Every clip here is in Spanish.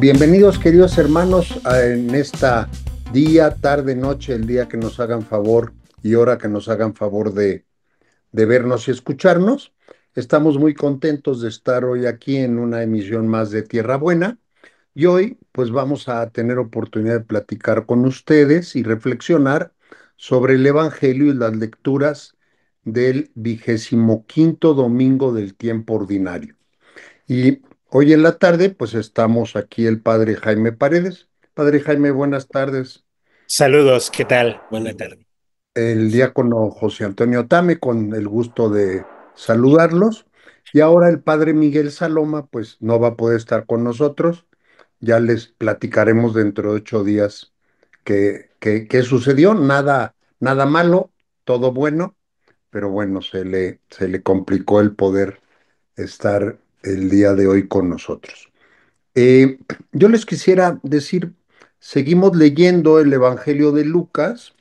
Bienvenidos, queridos hermanos, en esta día, tarde, noche, el día que nos hagan favor y hora que nos hagan favor de vernos y escucharnos. Estamos muy contentos de estar hoy aquí en una emisión más de Tierra Buena y hoy pues vamos a tener oportunidad de platicar con ustedes y reflexionar sobre el Evangelio y las lecturas del 25º domingo del tiempo ordinario. Y hoy en la tarde, pues estamos aquí el padre Jaime Paredes. Padre Jaime, buenas tardes. Saludos, ¿qué tal? Buena tarde. El diácono José Antonio Tame, con el gusto de saludarlos. Y ahora el padre Miguel Saloma, pues no va a poder estar con nosotros. Ya les platicaremos dentro de 8 días qué sucedió. Nada malo, todo bueno, pero bueno, se le complicó el poder estar el día de hoy con nosotros. Eh, yo les quisiera decir, seguimos leyendo el Evangelio de Lucas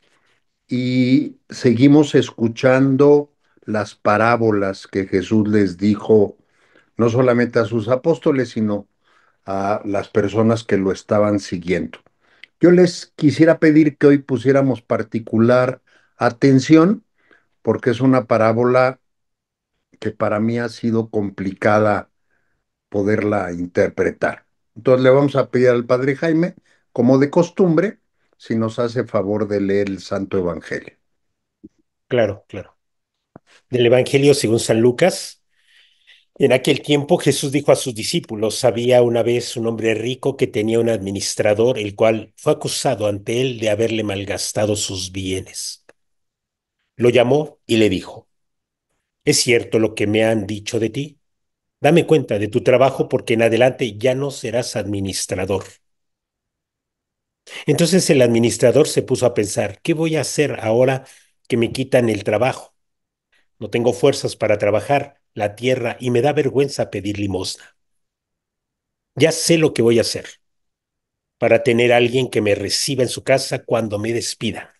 y seguimos escuchando las parábolas que Jesús les dijo, no solamente a sus apóstoles, sino a las personas que lo estaban siguiendo. Yo les quisiera pedir que hoy pusiéramos particular atención porque es una parábola que para mí ha sido complicada poderla interpretar. Entonces le vamos a pedir al Padre Jaime, como de costumbre, si nos hace favor de leer el Santo Evangelio. Claro, claro. Del Evangelio según San Lucas. En aquel tiempo Jesús dijo a sus discípulos, había una vez un hombre rico que tenía un administrador, el cual fue acusado ante él de haberle malgastado sus bienes. Lo llamó y le dijo, ¿es cierto lo que me han dicho de ti? Dame cuenta de tu trabajo porque en adelante ya no serás administrador. Entonces el administrador se puso a pensar, ¿qué voy a hacer ahora que me quitan el trabajo? No tengo fuerzas para trabajar la tierra y me da vergüenza pedir limosna. Ya sé lo que voy a hacer para tener a alguien que me reciba en su casa cuando me despida.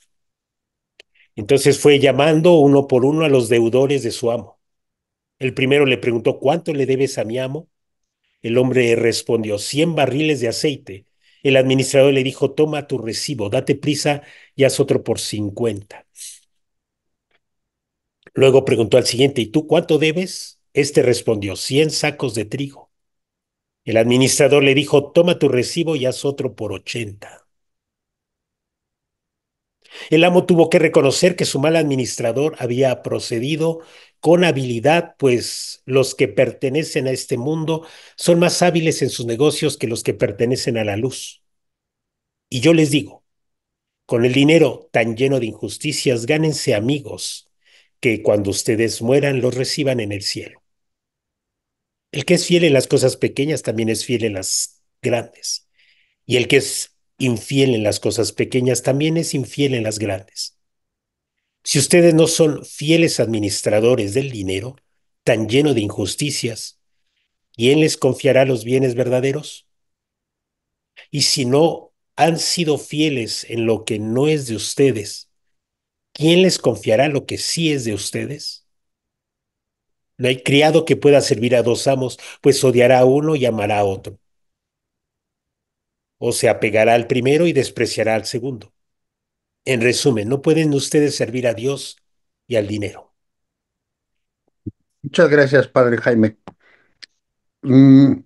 Entonces fue llamando uno por uno a los deudores de su amo. El primero le preguntó, ¿cuánto le debes a mi amo? El hombre respondió, 100 barriles de aceite. El administrador le dijo, toma tu recibo, date prisa y haz otro por 50. Luego preguntó al siguiente, ¿y tú cuánto debes? Este respondió, 100 sacos de trigo. El administrador le dijo, toma tu recibo y haz otro por 80. El amo tuvo que reconocer que su mal administrador había procedido con habilidad, pues los que pertenecen a este mundo son más hábiles en sus negocios que los que pertenecen a la luz. Y yo les digo, con el dinero tan lleno de injusticias, gánense amigos que cuando ustedes mueran los reciban en el cielo. El que es fiel en las cosas pequeñas también es fiel en las grandes. Y el que es infiel en las cosas pequeñas también es infiel en las grandes. Si ustedes no son fieles administradores del dinero, tan lleno de injusticias, ¿quién les confiará los bienes verdaderos? Y si no han sido fieles en lo que no es de ustedes, ¿quién les confiará lo que sí es de ustedes? No hay criado que pueda servir a dos amos, pues odiará a uno y amará a otro, o se apegará al primero y despreciará al segundo. En resumen, no pueden ustedes servir a Dios y al dinero. Muchas gracias, Padre Jaime. Mm,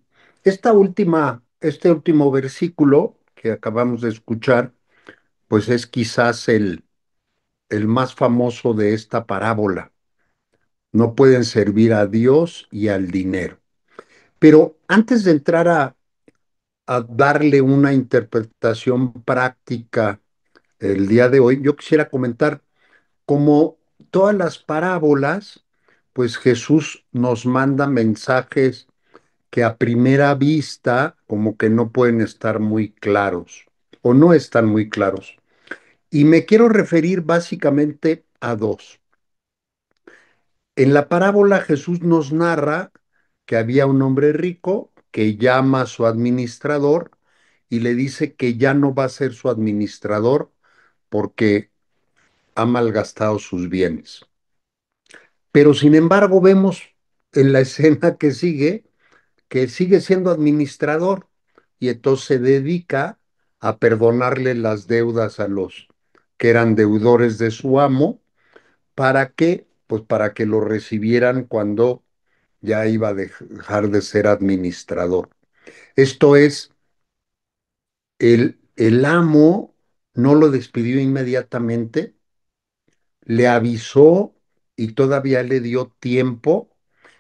este último versículo que acabamos de escuchar, pues es quizás el más famoso de esta parábola. No pueden servir a Dios y al dinero. Pero antes de entrar a darle una interpretación práctica el día de hoy, yo quisiera comentar como todas las parábolas, pues Jesús nos manda mensajes que a primera vista como que no pueden estar muy claros o no están muy claros. Y me quiero referir básicamente a dos. En la parábola Jesús nos narra que había un hombre rico que llama a su administrador y le dice que ya no va a ser su administrador porque ha malgastado sus bienes. Pero sin embargo vemos en la escena que sigue siendo administrador, y entonces se dedica a perdonarle las deudas a los que eran deudores de su amo. ¿Para qué? Pues para que lo recibieran cuando ya iba a dejar de ser administrador. Esto es, el amo no lo despidió inmediatamente, le avisó y todavía le dio tiempo,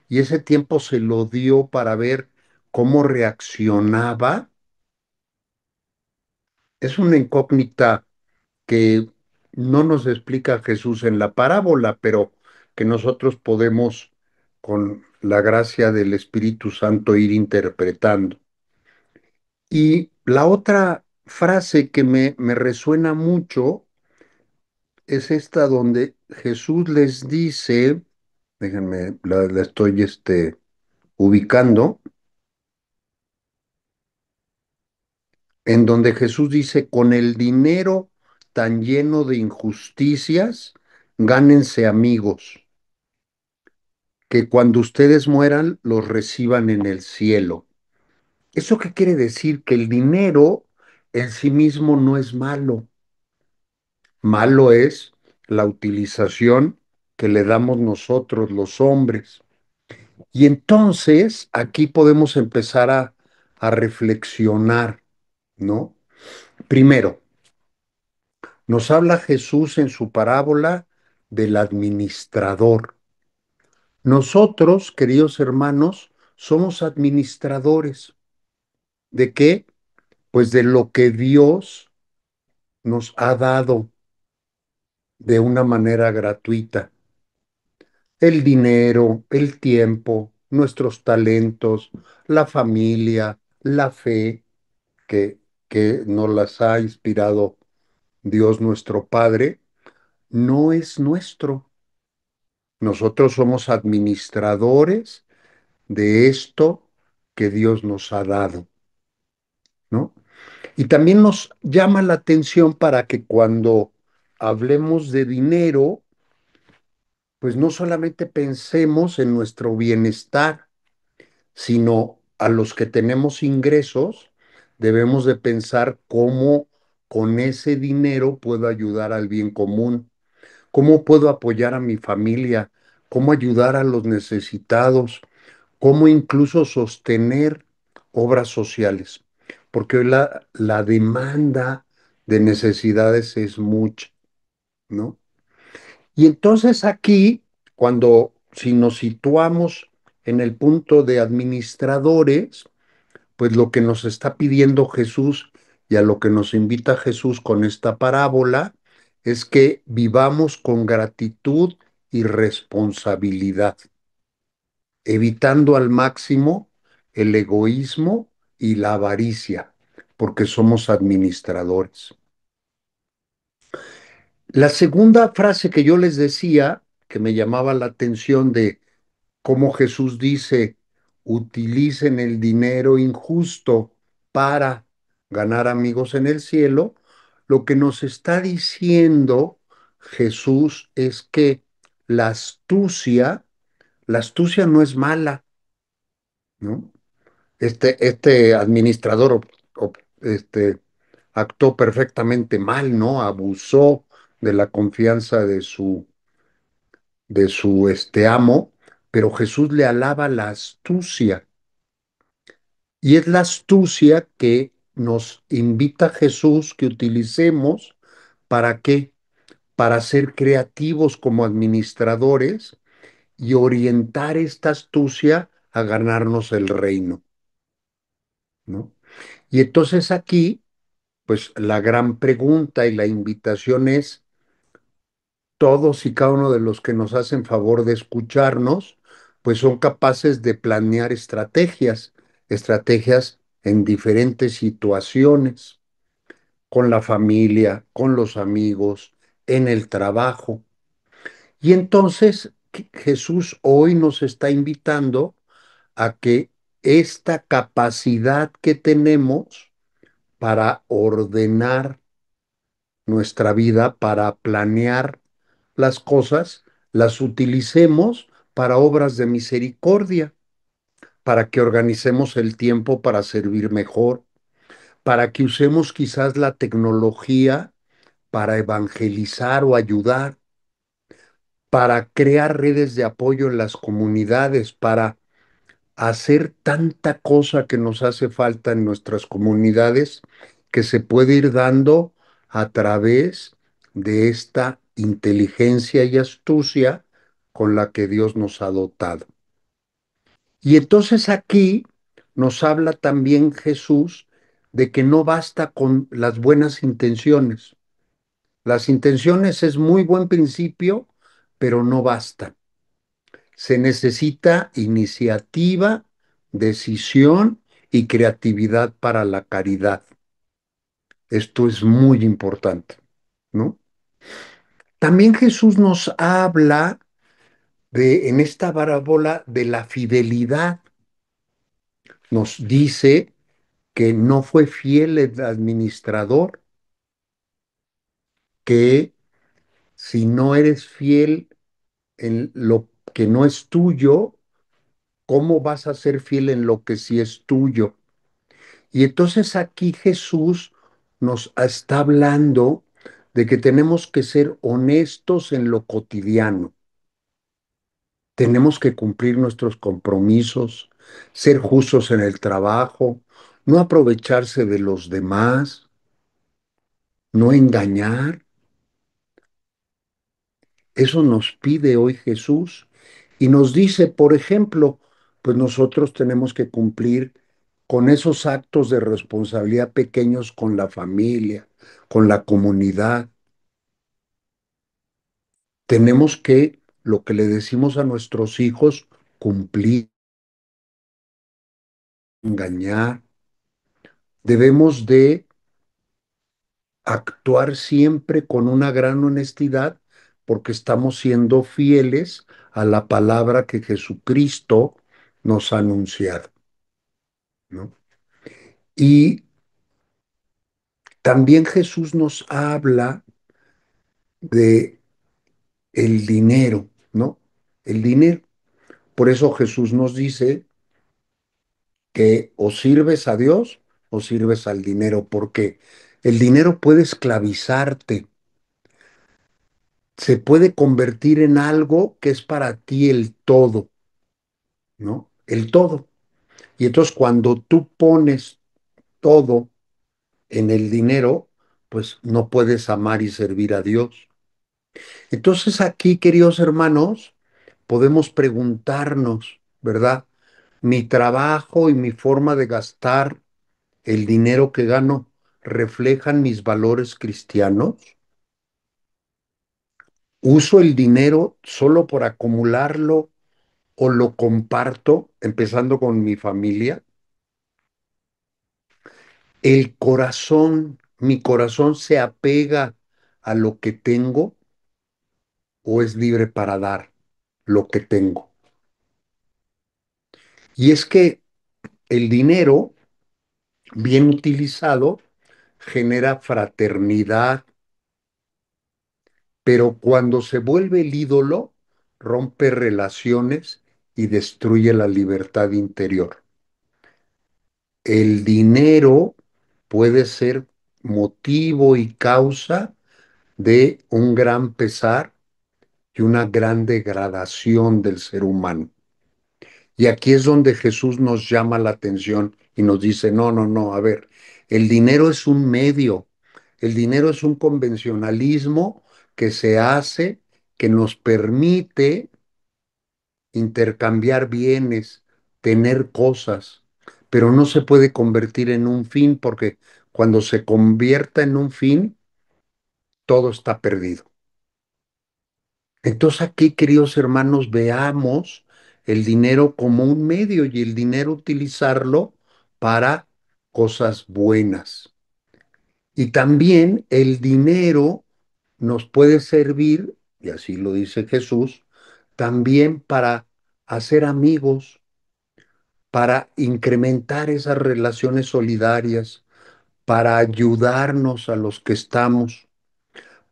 y ese tiempo se lo dio para ver cómo reaccionaba. Es una incógnita que no nos explica Jesús en la parábola, pero que nosotros podemos, con la gracia del Espíritu Santo, ir interpretando. Y la otra frase que me resuena mucho es esta donde Jesús les dice, déjenme, la estoy ubicando, en donde Jesús dice, con el dinero tan lleno de injusticias, gánense amigos, que cuando ustedes mueran los reciban en el cielo. ¿Eso qué quiere decir? Que el dinero en sí mismo no es malo. Malo es la utilización que le damos nosotros los hombres. Y entonces aquí podemos empezar a reflexionar, ¿no? Primero, nos habla Jesús en su parábola del administrador. Nosotros, queridos hermanos, somos administradores. ¿De qué? Pues de lo que Dios nos ha dado de una manera gratuita. El dinero, el tiempo, nuestros talentos, la familia, la fe que, que nos las ha inspirado Dios nuestro Padre, no es nuestro. Nosotros somos administradores de esto que Dios nos ha dado, ¿no? Y también nos llama la atención para que cuando hablemos de dinero, pues no solamente pensemos en nuestro bienestar, sino a los que tenemos ingresos, debemos de pensar cómo con ese dinero puedo ayudar al bien común, cómo puedo apoyar a mi familia, cómo ayudar a los necesitados, cómo incluso sostener obras sociales, porque hoy la demanda de necesidades es mucha, ¿no? Y entonces aquí, cuando si nos situamos en el punto de administradores, pues lo que nos está pidiendo Jesús y a lo que nos invita Jesús con esta parábola es que vivamos con gratitud y responsabilidad, evitando al máximo el egoísmo y la avaricia, porque somos administradores. La segunda frase que yo les decía, que me llamaba la atención de cómo Jesús dice, utilicen el dinero injusto para ganar amigos en el cielo, lo que nos está diciendo Jesús es que la astucia, la astucia no es mala, ¿no? Este administrador actuó perfectamente mal, ¿no? Abusó de la confianza de su amo, pero Jesús le alaba la astucia. Y es la astucia que nos invita Jesús que utilicemos. ¿Para qué? Para ser creativos como administradores y orientar esta astucia a ganarnos el reino, ¿no? Y entonces aquí, pues la gran pregunta y la invitación es, todos y cada uno de los que nos hacen favor de escucharnos, pues son capaces de planear estrategias, estrategias en diferentes situaciones, con la familia, con los amigos, en el trabajo. Y entonces Jesús hoy nos está invitando a que esta capacidad que tenemos para ordenar nuestra vida, para planear las cosas, las utilicemos para obras de misericordia, para que organicemos el tiempo para servir mejor, para que usemos quizás la tecnología para evangelizar o ayudar, para crear redes de apoyo en las comunidades, para hacer tanta cosa que nos hace falta en nuestras comunidades que se puede ir dando a través de esta inteligencia y astucia con la que Dios nos ha dotado. Y entonces aquí nos habla también Jesús de que no basta con las buenas intenciones. Las intenciones es muy buen principio, pero no basta. Se necesita iniciativa, decisión y creatividad para la caridad. Esto es muy importante, ¿no? También Jesús nos habla en esta parábola de la fidelidad. Nos dice que no fue fiel el administrador, que si no eres fiel en lo que no es tuyo, ¿cómo vas a ser fiel en lo que sí es tuyo? Y entonces aquí Jesús nos está hablando de que tenemos que ser honestos en lo cotidiano. Tenemos que cumplir nuestros compromisos, ser justos en el trabajo, no aprovecharse de los demás, no engañar. Eso nos pide hoy Jesús y nos dice, por ejemplo, pues nosotros tenemos que cumplir con esos actos de responsabilidad pequeños con la familia, con la comunidad. Tenemos que, lo que le decimos a nuestros hijos, cumplir, engañar. Debemos de actuar siempre con una gran honestidad porque estamos siendo fieles a la palabra que Jesucristo nos ha anunciado, ¿no? Y también Jesús nos habla de el dinero, ¿no? El dinero. Por eso Jesús nos dice que o sirves a Dios o sirves al dinero, porque el dinero puede esclavizarte, se puede convertir en algo que es para ti el todo, ¿no? El todo. Y entonces cuando tú pones todo en el dinero, pues no puedes amar y servir a Dios. Entonces aquí, queridos hermanos, podemos preguntarnos, ¿verdad? Mi trabajo y mi forma de gastar el dinero que gano reflejan mis valores cristianos. ¿Uso el dinero solo por acumularlo o lo comparto, empezando con mi familia? Mi corazón se apega a lo que tengo o es libre para dar lo que tengo. Y es que el dinero, bien utilizado, genera fraternidad, pero cuando se vuelve el ídolo, rompe relaciones y destruye la libertad interior. El dinero puede ser motivo y causa de un gran pesar y una gran degradación del ser humano. Y aquí es donde Jesús nos llama la atención y nos dice, no, no, no, a ver, el dinero es un medio, el dinero es un convencionalismo que se hace, que nos permite intercambiar bienes, tener cosas, pero no se puede convertir en un fin porque cuando se convierta en un fin, todo está perdido. Entonces aquí, queridos hermanos, veamos el dinero como un medio y el dinero utilizarlo para cosas buenas. Y también el dinero nos puede servir, y así lo dice Jesús, también para hacer amigos, para incrementar esas relaciones solidarias, para ayudarnos a los que estamos,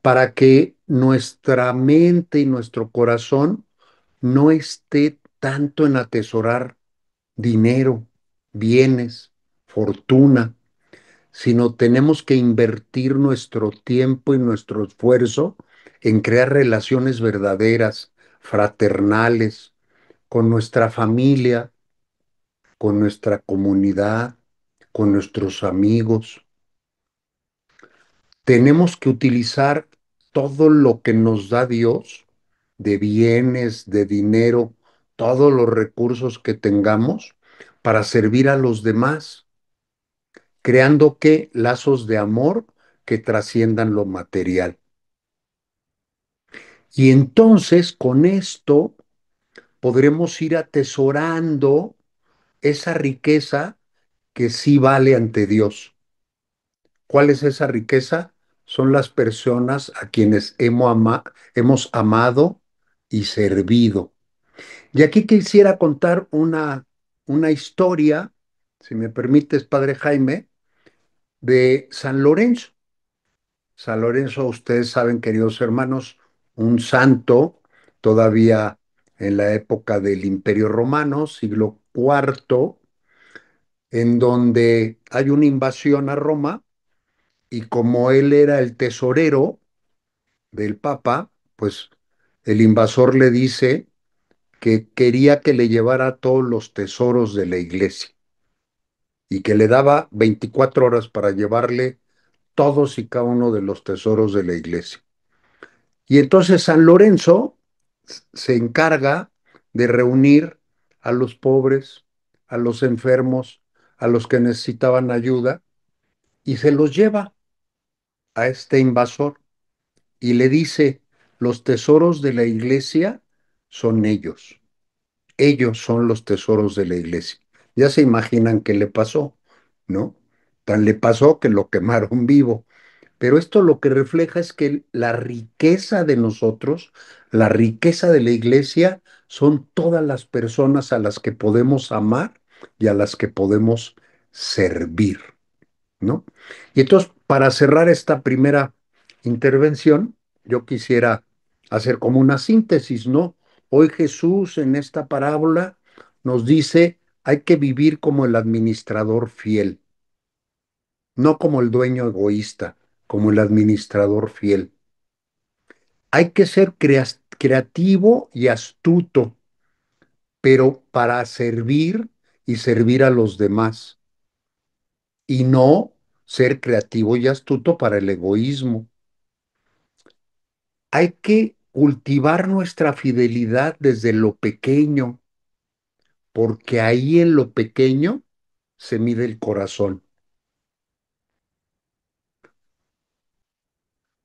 para que nuestra mente y nuestro corazón no esté tanto en atesorar dinero, bienes, fortuna, sino tenemos que invertir nuestro tiempo y nuestro esfuerzo en crear relaciones verdaderas, fraternales, con nuestra familia, con nuestra comunidad, con nuestros amigos. Tenemos que utilizar todo lo que nos da Dios, de bienes, de dinero, todos los recursos que tengamos para servir a los demás, creando que lazos de amor que trasciendan lo material. Y entonces con esto podremos ir atesorando esa riqueza que sí vale ante Dios. ¿Cuál es esa riqueza? Son las personas a quienes hemos amado y servido. Y aquí quisiera contar una historia, si me permites, Padre Jaime, de San Lorenzo. San Lorenzo, ustedes saben, queridos hermanos, un santo todavía en la época del Imperio Romano, siglo IV, en donde hay una invasión a Roma y como él era el tesorero del Papa, pues el invasor le dice que quería que le llevara todos los tesoros de la iglesia y que le daba 24 horas para llevarle todos y cada uno de los tesoros de la iglesia. Y entonces San Lorenzo se encarga de reunir a los pobres, a los enfermos, a los que necesitaban ayuda, y se los lleva a este invasor y le dice, los tesoros de la iglesia son ellos. Ellos son los tesoros de la iglesia. Ya se imaginan qué le pasó, ¿no? Tan le pasó que lo quemaron vivo. Pero esto lo que refleja es que la riqueza de nosotros, la riqueza de la iglesia, son todas las personas a las que podemos amar y a las que podemos servir, ¿no? Y entonces, para cerrar esta primera intervención, yo quisiera hacer como una síntesis, ¿no? Hoy Jesús en esta parábola nos dice, hay que vivir como el administrador fiel, no como el dueño egoísta, como el administrador fiel. Hay que ser creativo y astuto, pero para servir y servir a los demás, y no ser creativo y astuto para el egoísmo. Hay que cultivar nuestra fidelidad desde lo pequeño, porque ahí en lo pequeño se mide el corazón.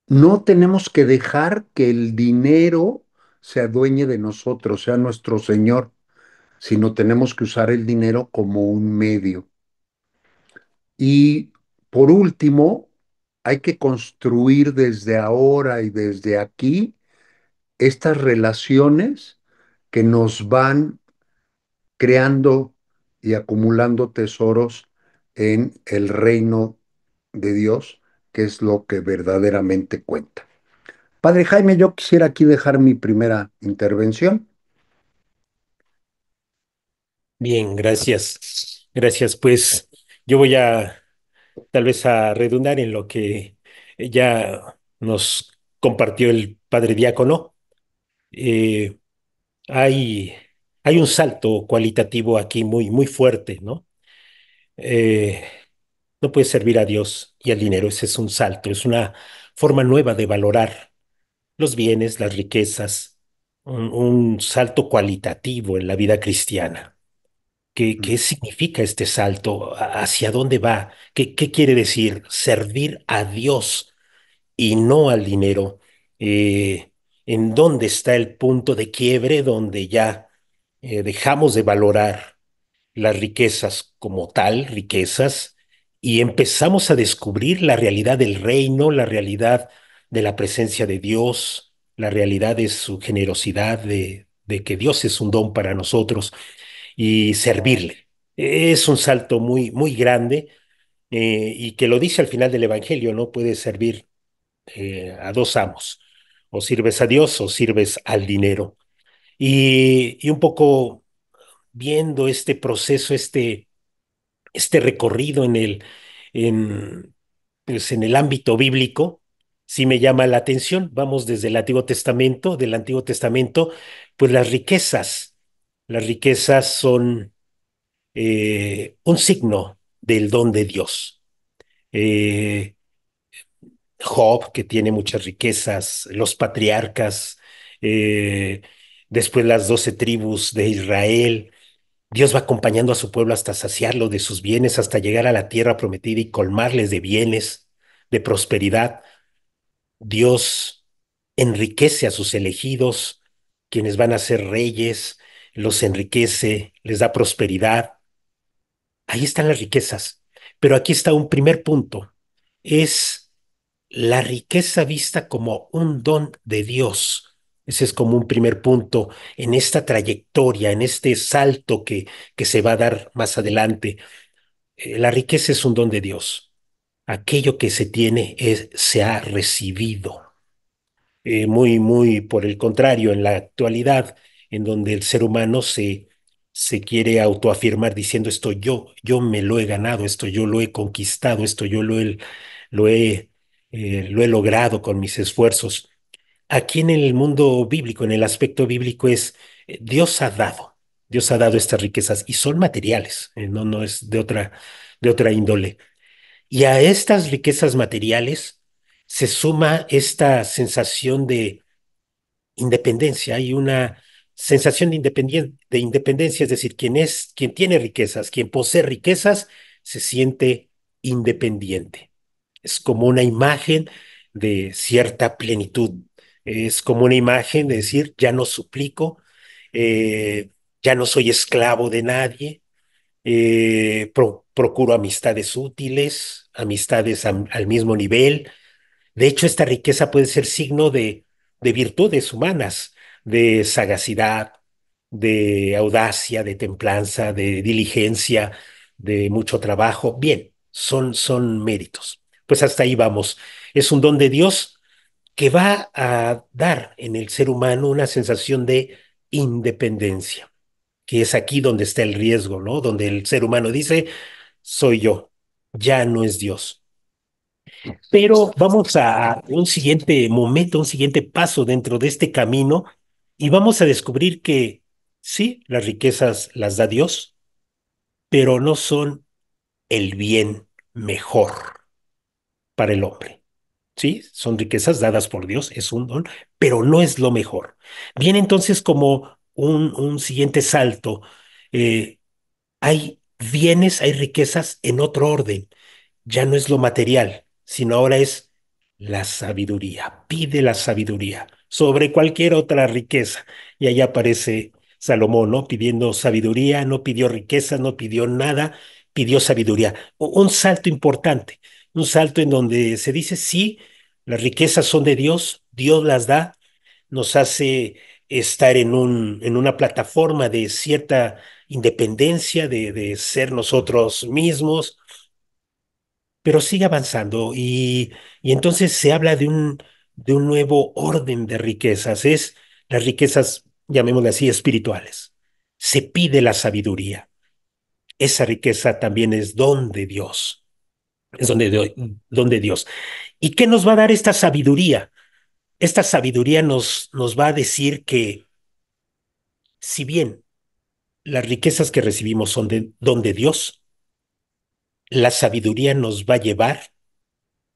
No tenemos que dejar que el dinero se adueñe de nosotros, sea nuestro Señor, sino tenemos que usar el dinero como un medio. Y por último, hay que construir desde ahora y desde aquí estas relaciones que nos van creando y acumulando tesoros en el reino de Dios, que es lo que verdaderamente cuenta. Padre Jaime, yo quisiera aquí dejar mi primera intervención. Bien, gracias. Gracias. Pues yo voy a tal vez a redundar en lo que ya nos compartió el padre diácono. Eh, hay, hay un salto cualitativo aquí muy, muy fuerte, ¿no? Eh, no puedes servir a Dios y al dinero. Ese es un salto, es una forma nueva de valorar los bienes, las riquezas, un salto cualitativo en la vida cristiana. ¿Qué significa este salto? ¿Hacia dónde va? ¿Qué quiere decir servir a Dios y no al dinero? ¿En dónde está el punto de quiebre donde ya dejamos de valorar las riquezas como tal, riquezas, y empezamos a descubrir la realidad del reino, la realidad de la presencia de Dios, la realidad de su generosidad, de que Dios es un don para nosotros y servirle? Es un salto muy, muy grande y que lo dice al final del Evangelio, ¿no? Puedes servir a dos amos, o sirves a Dios o sirves al dinero. Y un poco viendo este proceso, este recorrido en, pues, en el ámbito bíblico, sí me llama la atención. Vamos desde el Antiguo Testamento, del Antiguo Testamento, pues las riquezas son un signo del don de Dios. Eh, Job, que tiene muchas riquezas, los patriarcas, eh, después las 12 tribus de Israel. Dios va acompañando a su pueblo hasta saciarlo de sus bienes, hasta llegar a la tierra prometida y colmarles de bienes, de prosperidad. Dios enriquece a sus elegidos, quienes van a ser reyes, los enriquece, les da prosperidad. Ahí están las riquezas. Pero aquí está un primer punto. Es la riqueza vista como un don de Dios. Ese es como un primer punto en esta trayectoria, en este salto que se va a dar más adelante. La riqueza es un don de Dios. Aquello que se tiene se ha recibido. Muy por el contrario, en la actualidad, en donde el ser humano se quiere autoafirmar diciendo esto yo me lo he ganado, esto yo lo he conquistado, esto yo lo he, lo he logrado con mis esfuerzos. Aquí en el mundo bíblico, en el aspecto bíblico es Dios ha dado estas riquezas y son materiales, no es de otra índole. Y a estas riquezas materiales se suma esta sensación de independencia. Hay una sensación de independencia, es decir, quien tiene riquezas, quien posee riquezas, se siente independiente. Es como una imagen de cierta plenitud. Es como una imagen de decir, ya no suplico, eh, ya no soy esclavo de nadie, procuro amistades útiles, amistades al mismo nivel. De hecho, esta riqueza puede ser signo de virtudes humanas, de sagacidad, de audacia, de templanza, de diligencia, de mucho trabajo. Bien, son méritos. Pues hasta ahí vamos. Es un don de Dios que va a dar en el ser humano una sensación de independencia, que es aquí donde está el riesgo, ¿no? Donde el ser humano dice, soy yo, ya no es Dios. Pero vamos a un siguiente momento, un siguiente paso dentro de este camino y vamos a descubrir que sí, las riquezas las da Dios, pero no son el bien mejor para el hombre. Sí, son riquezas dadas por Dios, es un don, pero no es lo mejor. Viene entonces como un siguiente salto. Eh, Hay bienes, hay riquezas en otro orden. Ya no es lo material, sino ahora es la sabiduría. Pide la sabiduría sobre cualquier otra riqueza. Y ahí aparece Salomón, ¿no? Pidiendo sabiduría, no pidió riqueza, no pidió nada, pidió sabiduría. Un salto importante, un salto en donde se dice, sí, las riquezas son de Dios, Dios las da, nos hace estar en una plataforma de cierta independencia, de ser nosotros mismos, pero sigue avanzando y entonces se habla de un nuevo orden de riquezas, es las riquezas, llamémosle así, espirituales. Se pide la sabiduría. Esa riqueza también es don de Dios, es don de Dios. ¿Y qué nos va a dar esta sabiduría? Esta sabiduría nos va a decir que si bien las riquezas que recibimos son de don de Dios, la sabiduría nos va a llevar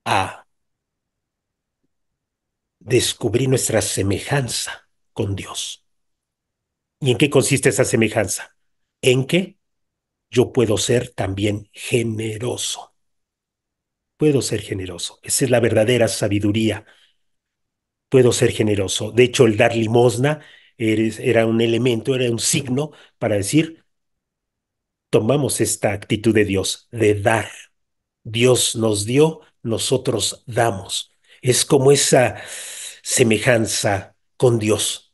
a descubrir nuestra semejanza con Dios. ¿Y en qué consiste esa semejanza? En que yo puedo ser también generoso. Puedo ser generoso. Esa es la verdadera sabiduría. Puedo ser generoso. De hecho, el dar limosna era un elemento, era un signo para decir, tomamos esta actitud de Dios, de dar. Dios nos dio, nosotros damos. Es como esa semejanza con Dios,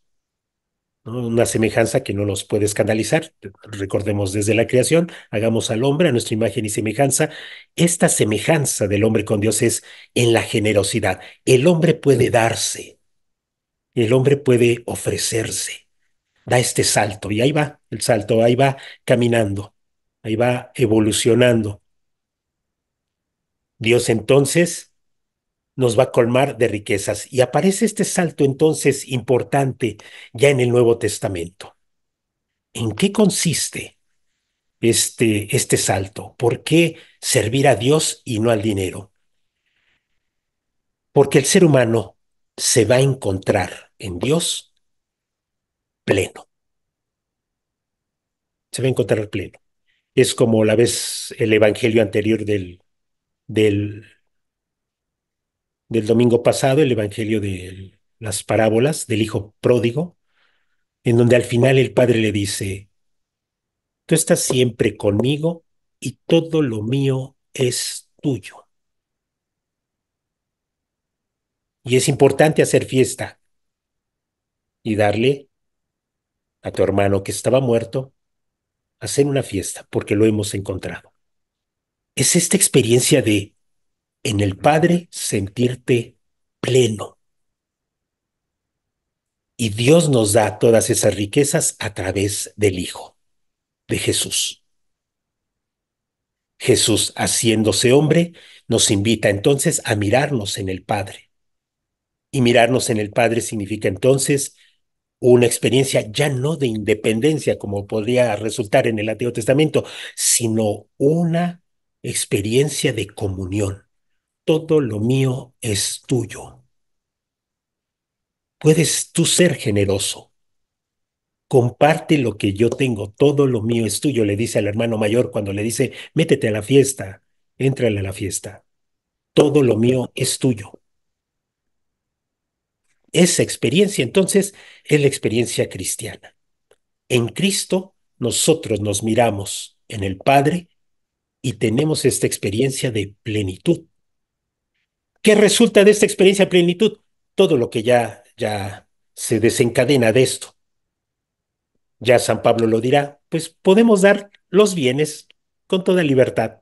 ¿no? Una semejanza que no nos puede escandalizar. Recordemos desde la creación, hagamos al hombre a nuestra imagen y semejanza. Esta semejanza del hombre con Dios es en la generosidad. El hombre puede darse, el hombre puede ofrecerse, da este salto y ahí va el salto, ahí va caminando, ahí va evolucionando. Dios entonces nos va a colmar de riquezas. Y aparece este salto entonces importante ya en el Nuevo Testamento. ¿En qué consiste este salto? ¿Por qué servir a Dios y no al dinero? Porque el ser humano se va a encontrar en Dios pleno, se va a encontrar pleno. Es como la vez el evangelio anterior del, del domingo pasado, el evangelio de las parábolas del hijo pródigo, en donde al final el padre le dice, tú estás siempre conmigo y todo lo mío es tuyo. Y es importante hacer fiesta y darle a tu hermano que estaba muerto, hacer una fiesta porque lo hemos encontrado. Es esta experiencia de en el Padre sentirte pleno. Y Dios nos da todas esas riquezas a través del Hijo, de Jesús. Jesús, haciéndose hombre, nos invita entonces a mirarnos en el Padre. Y mirarnos en el Padre significa entonces una experiencia ya no de independencia, como podría resultar en el Antiguo Testamento, sino una experiencia de comunión. Todo lo mío es tuyo. Puedes tú ser generoso. Comparte lo que yo tengo, todo lo mío es tuyo, le dice al hermano mayor cuando le dice, métete a la fiesta, éntrale a la fiesta, todo lo mío es tuyo. Esa experiencia entonces es la experiencia cristiana. En Cristo nosotros nos miramos en el Padre y tenemos esta experiencia de plenitud. ¿Qué resulta de esta experiencia de plenitud? Todo lo que ya se desencadena de esto. Ya San Pablo lo dirá, pues podemos dar los bienes con toda libertad.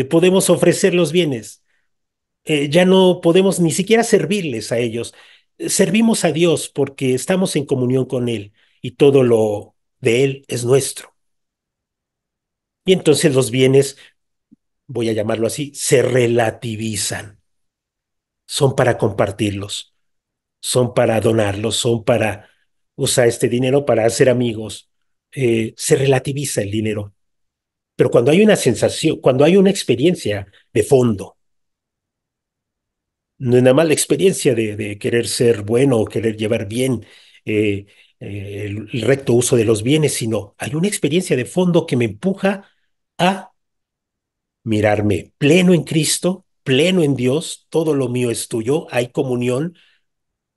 Podemos ofrecer los bienes. Ya no podemos ni siquiera servirles a ellos. Servimos a Dios porque estamos en comunión con Él y todo lo de Él es nuestro. Y entonces los bienes, voy a llamarlo así, se relativizan. Son para compartirlos, son para donarlos, son para usar este dinero para hacer amigos. Se relativiza el dinero. Pero cuando hay una sensación, cuando hay una experiencia de fondo, no es nada más la experiencia de querer ser bueno o querer llevar bien eh, el recto uso de los bienes, sino hay una experiencia de fondo que me empuja a mirarme pleno en Cristo, pleno en Dios, todo lo mío es tuyo, hay comunión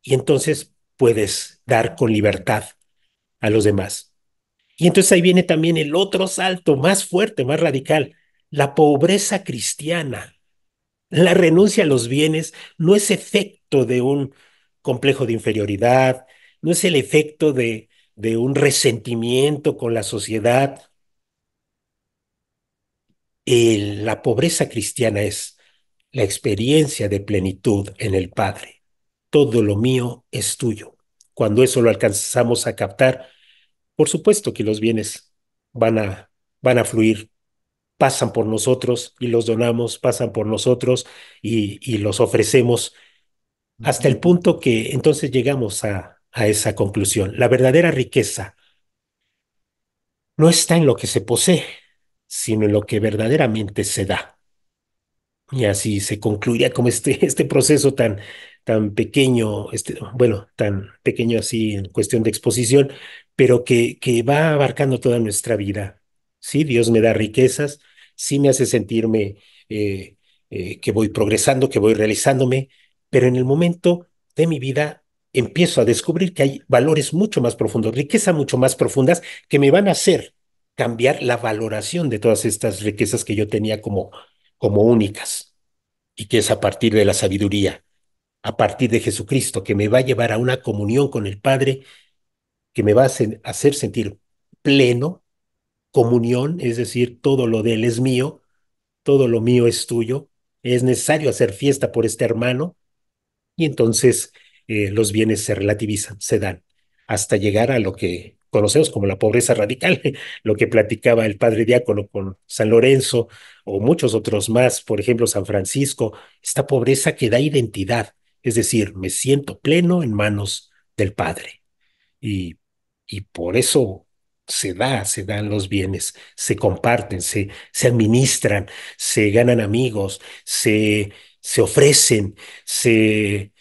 y entonces puedes dar con libertad a los demás. Y entonces ahí viene también el otro salto más fuerte, más radical, la pobreza cristiana. La renuncia a los bienes no es efecto de un complejo de inferioridad, no es el efecto de un resentimiento con la sociedad. La pobreza cristiana es la experiencia de plenitud en el Padre. Todo lo mío es tuyo. Cuando eso lo alcanzamos a captar, por supuesto que los bienes van a, van a fluir, pasan por nosotros y los donamos, pasan por nosotros y los ofrecemos hasta el punto que entonces llegamos a esa conclusión. La verdadera riqueza no está en lo que se posee, sino en lo que verdaderamente se da. Y así se concluiría como este proceso tan pequeño, bueno, tan pequeño así en cuestión de exposición, pero que va abarcando toda nuestra vida. Sí, Dios me da riquezas, sí me hace sentirme que voy progresando, que voy realizándome, pero en el momento de mi vida empiezo a descubrir que hay valores mucho más profundos, riquezas mucho más profundas que me van a hacer cambiar la valoración de todas estas riquezas que yo tenía como únicas y que es a partir de la sabiduría, a partir de Jesucristo, que me va a llevar a una comunión con el Padre, que me va a hacer sentir pleno, comunión, es decir, todo lo de Él es mío, todo lo mío es tuyo, es necesario hacer fiesta por este hermano y entonces los bienes se relativizan, se dan, hasta llegar a lo que conocemos como la pobreza radical, lo que platicaba el padre diácono con San Lorenzo o muchos otros más, por ejemplo, San Francisco, esta pobreza que da identidad, es decir, me siento pleno en manos del Padre. Y, y por eso se dan los bienes, se comparten, se administran, se ganan amigos, se ofrecen, se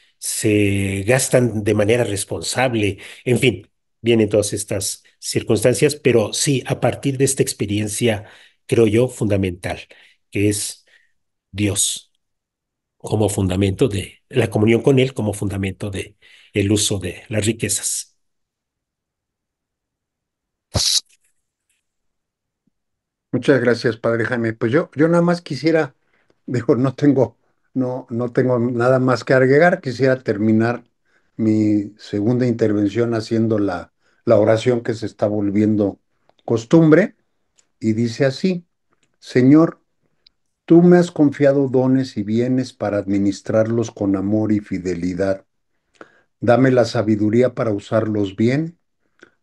gastan de manera responsable, en fin, vienen todas estas circunstancias, pero sí, a partir de esta experiencia, creo yo, fundamental, que es Dios como fundamento de la comunión con Él, como fundamento de el uso de las riquezas. Muchas gracias, padre Jaime. Pues yo nada más quisiera, digo, no tengo nada más que agregar. Quisiera terminar mi segunda intervención haciendo la oración que se está volviendo costumbre y dice así: Señor, tú me has confiado dones y bienes para administrarlos con amor y fidelidad. Dame la sabiduría para usarlos bien,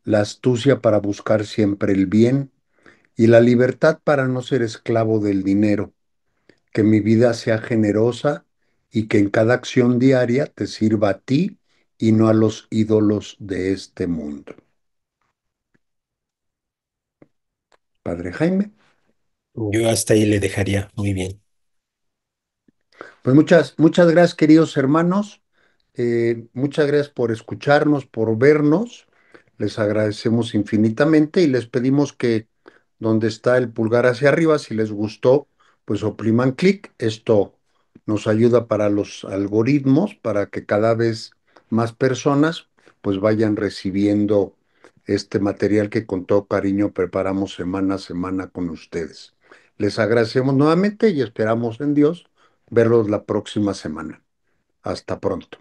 la astucia para buscar siempre el bien y la libertad para no ser esclavo del dinero. Que mi vida sea generosa y que en cada acción diaria te sirva a ti y no a los ídolos de este mundo. Padre Jaime. Yo hasta ahí le dejaría muy bien. Pues muchas gracias, queridos hermanos. Muchas gracias por escucharnos, por vernos. Les agradecemos infinitamente y les pedimos que donde está el pulgar hacia arriba, si les gustó, pues opriman clic. Esto nos ayuda para los algoritmos, para que cada vez más personas pues vayan recibiendo este material que con todo cariño preparamos semana a semana con ustedes. Les agradecemos nuevamente y esperamos en Dios verlos la próxima semana. Hasta pronto.